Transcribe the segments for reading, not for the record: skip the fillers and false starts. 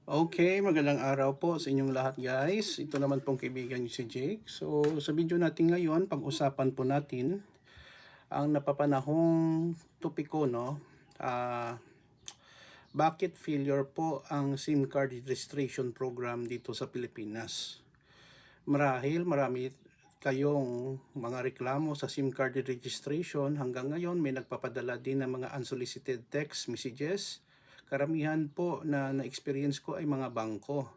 Okay, magandang araw po sa inyong lahat guys. Ito naman pong kaibigan niyo si Jake. So sa video natin ngayon, pag-usapan po natin ang napapanahong topiko, no? Ah, bakit failure po ang SIM card registration program dito sa Pilipinas? Marahil marami kayong mga reklamo sa SIM card registration. Hanggang ngayon may nagpapadala din ng mga unsolicited text messages. Karamihan po na na-experience ko ay mga bangko.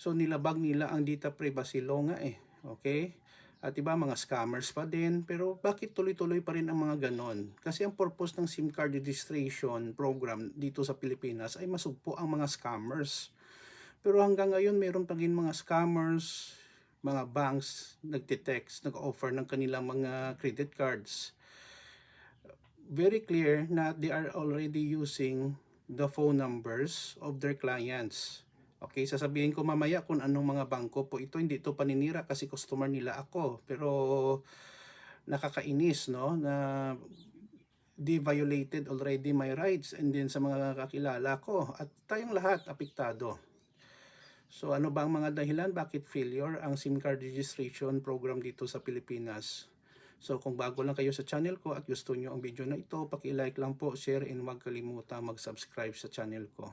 So nilabag nila ang data privacy law nga eh. Okay? At iba mga scammers pa din. Pero bakit tuloy-tuloy pa rin ang mga ganon? Kasi ang purpose ng SIM card registration program dito sa Pilipinas ay masugpo ang mga scammers. Pero hanggang ngayon mayroon pa rin mga scammers, mga banks nagte-text, nag-offer ng kanilang mga credit cards. Very clear na they are already using the phone numbers of their clients. Okay, sasabihin ko mamaya kung anong mga bangko po ito. Hindi ito paninira kasi customer nila ako. Pero nakakainis, no, na they violated already my rights and then sa mga kakilala ko at tayong lahat apektado. So ano ba ang mga dahilan bakit failure ang SIM card registration program dito sa Pilipinas? So kung bago lang kayo sa channel ko at gusto nyo ang video na ito, paki-like lang po, share, and huwag kalimutan mag-subscribe sa channel ko.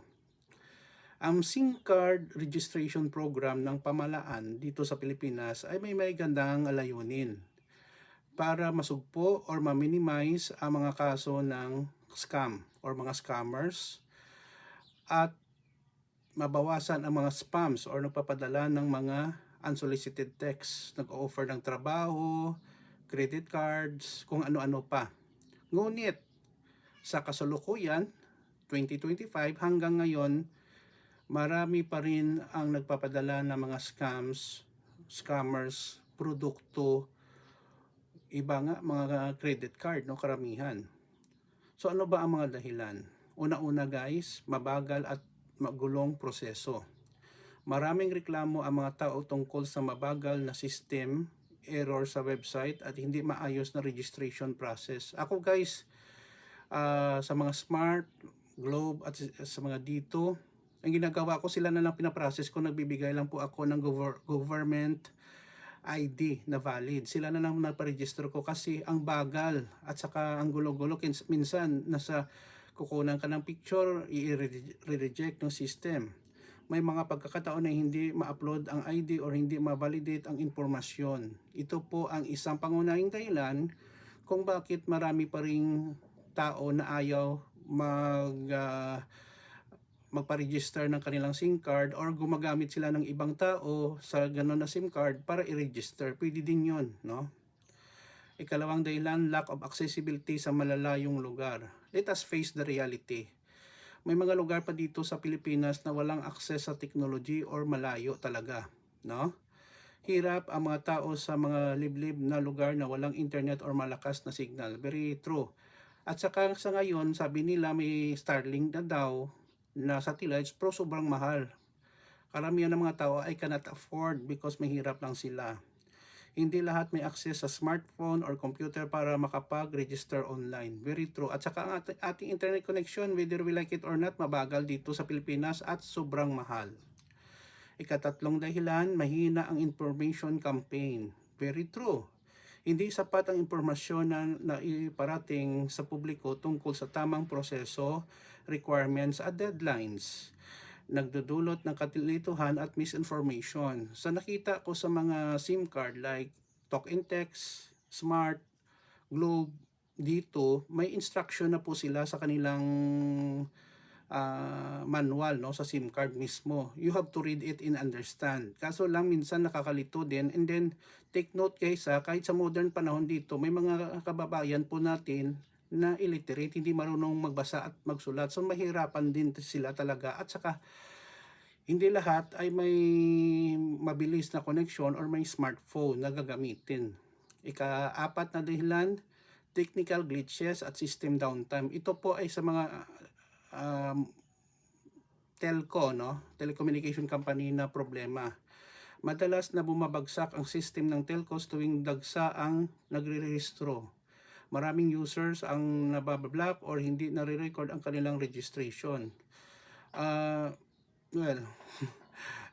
Ang SIM card registration program ng pamahalaan dito sa Pilipinas ay may gandang layunin para masugpo or ma-minimize ang mga kaso ng scam or mga scammers at mabawasan ang mga spams or nagpapadala ng mga unsolicited text, nag-offer ng trabaho, credit cards, kung ano-ano pa. Ngunit sa kasalukuyan, 2025 hanggang ngayon, marami pa rin ang nagpapadala ng mga scammers, produkto, iba nga mga credit card, no, karamihan. So ano ba ang mga dahilan? Una-una guys, mabagal at magulong proseso. Maraming reklamo ang mga tao tungkol sa mabagal na system, error sa website at hindi maayos na registration process. Ako guys, sa mga Smart, Globe at sa mga dito, ang ginagawa ko, sila na lang pinaprocess ko, nagbibigay lang po ako ng government ID na valid. Sila na lang naparegister ko kasi ang bagal at saka ang gulo-gulo. Minsan nasa kukunan ka ng picture, i-reject ng system. May mga pagkakataon na hindi ma-upload ang ID or hindi ma-validate ang impormasyon. Ito po ang isang pangunahing dahilan kung bakit marami pa ring tao na ayaw magpa-register ng kanilang SIM card or gumagamit sila ng ibang tao sa ganun na SIM card para i-register. Pwede din yun, no? Ikalawang dahilan, lack of accessibility sa malalayong lugar. Let us face the reality. May mga lugar pa dito sa Pilipinas na walang access sa technology or malayo talaga, no? Hirap ang mga tao sa mga liblib na lugar na walang internet or malakas na signal. Very true. At saka sa ngayon, sabi nila may Starlink na daw na satellites pero sobrang mahal. Karamihan ng mga tao ay cannot afford because mahirap lang sila. Hindi lahat may access sa smartphone or computer para makapag-register online. Very true. At saka ang ating internet connection, whether we like it or not, mabagal dito sa Pilipinas at sobrang mahal. Ikatatlong dahilan, mahina ang information campaign. Very true. Hindi sapat ang impormasyon na iparating sa publiko tungkol sa tamang proseso, requirements at deadlines. Nagdudulot ng katilituhan at misinformation. Sa nakita ko sa mga SIM card like Talk and Text, Smart, Globe, dito may instruction na po sila sa kanilang manual, no, sa SIM card mismo. You have to read it and understand. Kaso lang minsan nakakalito din. And then take note guys, kahit sa modern panahon dito, may mga kababayan po natin na illiterate, hindi marunong magbasa at magsulat. So mahirapan din sila talaga. At saka hindi lahat ay may mabilis na connection or may smartphone na gagamitin. Ika-apat na dahilan, technical glitches at system downtime. Ito po ay sa mga telco, no? Telecommunication company na problema. Madalas na bumabagsak ang system ng telcos tuwing dagsa ang nagre-rehistro. Maraming users ang nabablock or hindi nare-record ang kanilang registration. well,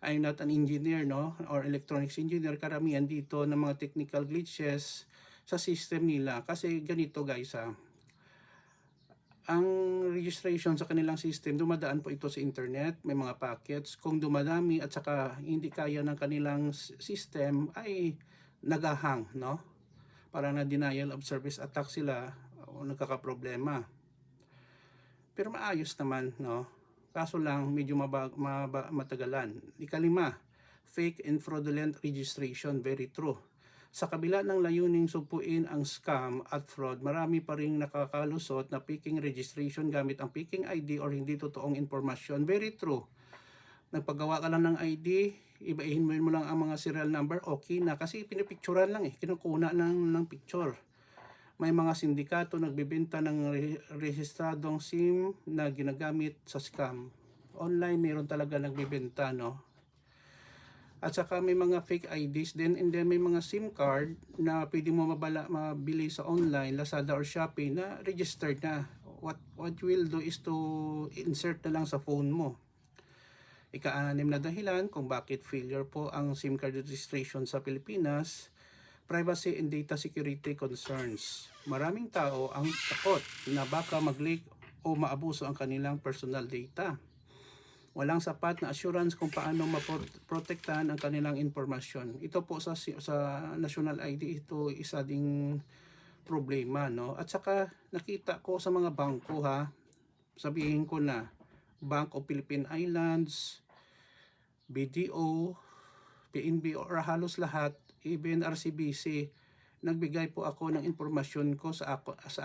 I'm not an engineer, no, or electronics engineer. Karamihan dito ng mga technical glitches sa system nila. Kasi ganito guys, ang registration sa kanilang system, dumadaan po ito sa internet, may mga packets. Kung dumadami at saka hindi kaya ng kanilang system, ay nagahang, no? Para na denial of service attack sila, o nagkakaproblema. Pero maayos naman, no? Kaso lang, medyo matagalan. Ikalima, fake and fraudulent registration, very true. Sa kabila ng layuning sumpuin ang scam at fraud, marami pa ring nakakalusot na faking registration gamit ang faking ID or hindi totoong impormasyon. Very true. Nagpagawa ka lang ng ID, ibahin mo lang ang mga serial number, okay na. Kasi pinipicturean lang kinukuna ng picture. May mga sindikato nagbebenta ng rehistradong SIM na ginagamit sa scam. Online meron talaga nagbebenta, no? At saka may mga fake IDs din, and then may mga SIM card na pwede mo mabili sa online, Lazada or Shopee na registered na. What you will do is to insert na lang sa phone mo. Ika-6 na dahilan kung bakit failure po ang SIM card registration sa Pilipinas, privacy and data security concerns. Maraming tao ang takot na baka mag-leak o maabuso ang kanilang personal data. Walang sapat na assurance kung paano maprotektahan ang kanilang impormasyon. Ito po sa National ID, ito isa ding problema, no? At saka nakita ko sa mga bangko, sabihin ko na, Bank of Philippine Islands, BDO, PNB, or halos lahat, even RCBC, nagbigay po ako ng impormasyon ko sa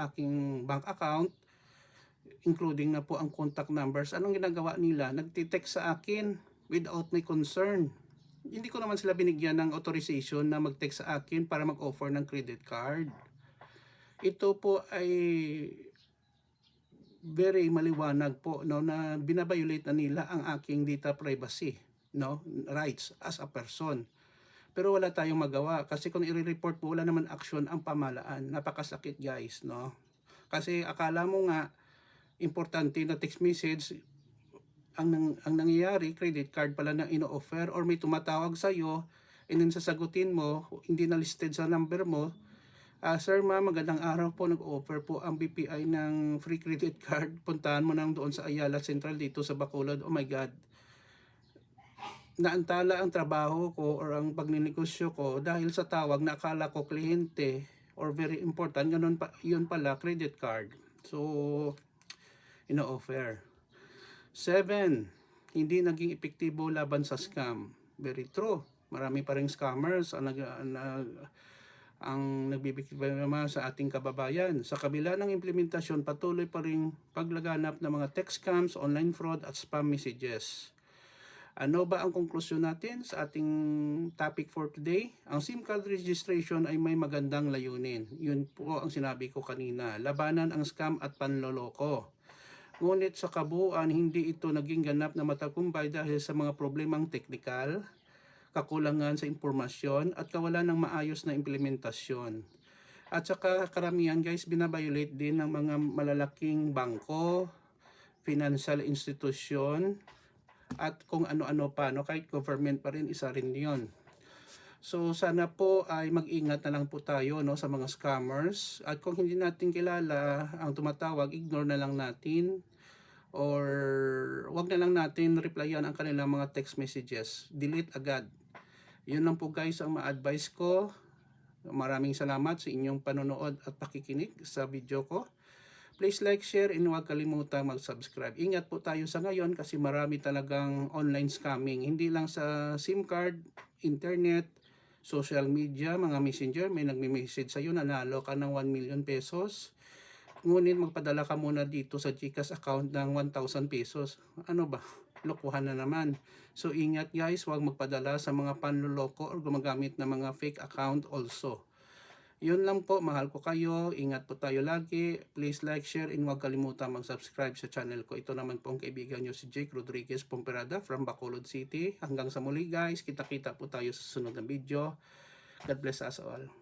aking bank account, including na po ang contact numbers. Anong ginagawa nila? Nagtitext sa akin without my concern. Hindi ko naman sila binigyan ng authorization na mag-text sa akin para mag-offer ng credit card. Ito po ay very maliwanag po, no, na binabiolate na nila ang aking data privacy, no, rights as a person. Pero wala tayong magawa kasi kung i-report mo, wala naman action ang pamahalaan. Napakasakit guys, no? Kasi akala mo nga importante na text message, ang nangyayari, credit card pala na ino-offer, or may tumatawag sa iyo and then sasagutin mo, hindi na listed sa number mo. Sir ma'am, magandang araw po, nag-offer po ang BPI ng free credit card, puntahan mo nang doon sa Ayala Central dito sa Bacolod. Oh my God, naantala ang trabaho ko or ang pagninegosyo ko dahil sa tawag na akala ko kliyente or very important, ganun pa, yun pala credit card. So ino-offer. 7, hindi naging epektibo laban sa scam. Very true. Marami pa ring scammers ang nagbibiktima sa ating kababayan. Sa kabila ng implementasyon, patuloy pa ring paglaganap ng mga text scams, online fraud at spam messages. Ano ba ang konklusyon natin sa ating topic for today? Ang SIM card registration ay may magandang layunin. Yun po ang sinabi ko kanina. Labanan ang scam at panloloko. Ngunit sa kabuuan, hindi ito naging ganap na matagumpay dahil sa mga problemang teknikal, kakulangan sa impormasyon, at kawalan ng maayos na implementasyon. At saka karamihan guys, binabiolate din ng mga malalaking bangko, financial institution, at kung ano-ano pa, no? Kahit government pa rin, isa rin yun. So sana po ay mag-ingat na lang po tayo, no, sa mga scammers. At kung hindi natin kilala ang tumatawag, ignore na lang natin. Or wag na lang natin replyan ang kanilang mga text messages. Delete agad. Yun lang po guys ang ma-advise ko. Maraming salamat sa inyong panonood at pakikinig sa video ko. Please like, share, and huwag kalimutang mag-subscribe. Ingat po tayo sa ngayon kasi marami talagang online scamming. Hindi lang sa SIM card, internet, social media, mga messenger, may nagme-message sa iyo, nanalo ka ng 1 million pesos. Ngunit magpadala ka muna dito sa GCash account ng 1,000 pesos. Ano ba? Lokohan na naman. So ingat guys, huwag magpadala sa mga panloloko or gumagamit ng mga fake account also. Yun lang po, mahal ko kayo. Ingat po tayo lagi. Please like, share, and huwag kalimutan mag-subscribe sa channel ko. Ito naman po ang kaibigan nyo si Jake Rodriguez Pomperada from Bacolod City. Hanggang sa muli guys, kita-kita po tayo sa susunod na video. God bless us all.